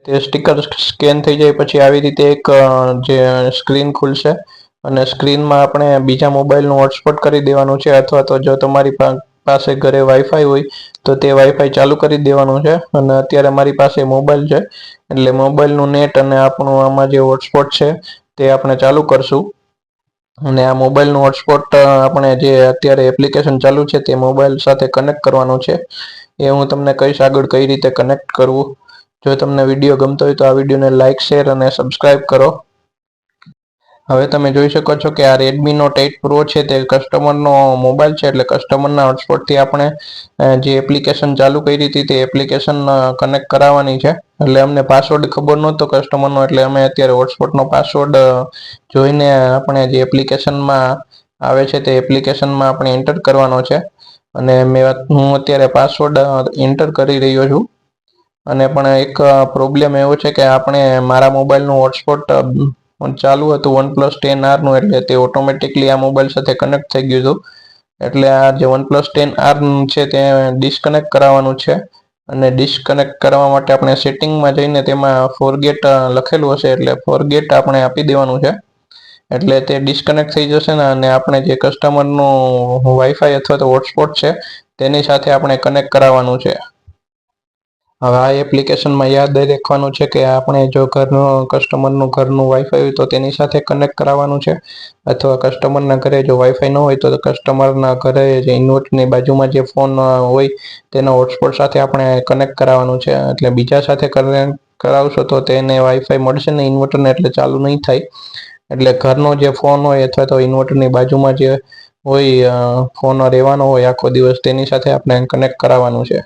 તે sticker scan થઈ જાય પછી આવી રીતે એક જે સ્ક્રીન ખુલશે અને સ્ક્રીનમાં આપણે બીજા મોબાઈલનું હોટસ્પોટ કરી દેવાનું છે, અથવા તો જો તમારી પાસે ઘરે વાઈફાઈ હોય તો તે વાઈફાઈ ચાલુ કરી દેવાનું છે. અને અત્યારે મારી પાસે મોબાઈલ છે એટલે મોબાઈલનું નેટ અને આપણું આમાં જે હોટસ્પોટ છે તે આપણે ચાલુ કરશું. અને આ મોબાઈલનું હોટસ્પોટ આપણે જે અત્યારે એપ્લિકેશન ચાલુ છે તે મોબાઈલ સાથે કનેક્ટ કરવાનું છે. એ હું તમને કહીશ આગળ કઈ રીતે કનેક્ટ કરવું. જો તમને વિડીયો ગમતો હોય તો આ વિડીયોને લાઇક, શેર અને સબસ્ક્રાઇબ કરો. હવે તમે જોઈ શકો છો કે આ Redmi Note 8 Pro છે તે કસ્ટમરનો મોબાઈલ છે, એટલે કસ્ટમરના હોટસ્પોટથી આપણે જે એપ્લિકેશન ચાલુ કરી હતી તે એપ્લિકેશન કનેક્ટ કરાવવાની છે. એટલે અમને પાસવર્ડ ખબર નહોતો કસ્ટમરનો, એટલે અમે અત્યારે હોટસ્પોટનો પાસવર્ડ જોઈને આપણે જે એપ્લિકેશનમાં આવે છે તે એપ્લિકેશનમાં આપણે એન્ટર કરવાનો છે. અને હું અત્યારે પાસવર્ડ એન્ટર કરી રહ્યો છું. અને પણ એક પ્રોબ્લેમ એવો છે કે આપણે મારા મોબાઈલનું હોટસ્પોટ ચાલુ હતું OnePlus 10R નું, એટલે તે ઓટોમેટિકલી આ મોબાઈલ સાથે કનેક્ટ થઈ ગયું હતું. એટલે આ જે OnePlus 10R છે તે ડિસ્કનેક્ટ કરાવવાનું છે. અને ડિસ્કનેક્ટ કરવા માટે આપણે સેટિંગમાં જઈને તેમાં ફોરગેટ લખેલું હશે, એટલે ફોરગેટ આપણે આપી દેવાનું છે. એટલે તે ડિસ્કનેક્ટ થઈ જશે ને, અને આપણે જે કસ્ટમરનું વાઈફાઈ અથવા તો હોટસ્પોટ છે તેની સાથે આપણે કનેક્ટ કરાવવાનું છે. હવે આ એપ્લિકેશનમાં યાદ રાખવાનું છે કે આપણે જો કસ્ટમરનું ઘરનું વાઈફાઈ હોય તો તેની સાથે કનેક્ટ કરાવવાનું છે, અથવા કસ્ટમરના ઘરે જો વાઈફાઈ ન હોય તો કસ્ટમરના ઘરે જે ઇન્વર્ટરની બાજુમાં જે ફોન હોય તેના હોટસ્પોટ સાથે આપણે કનેક્ટ કરાવવાનું છે. એટલે બીજા સાથે કનેક્ટ કરાવશો તો તેને વાઈફાઈ મળશે ને ઇન્વર્ટરને, એટલે ચાલુ નહીં થાય. એટલે ઘરનો જે ફોન હોય અથવા તો ઇન્વર્ટરની બાજુમાં જે હોય ફોન રહેવાનો હોય આખો દિવસ, તેની સાથે આપણે કનેક્ટ કરાવવાનું છે.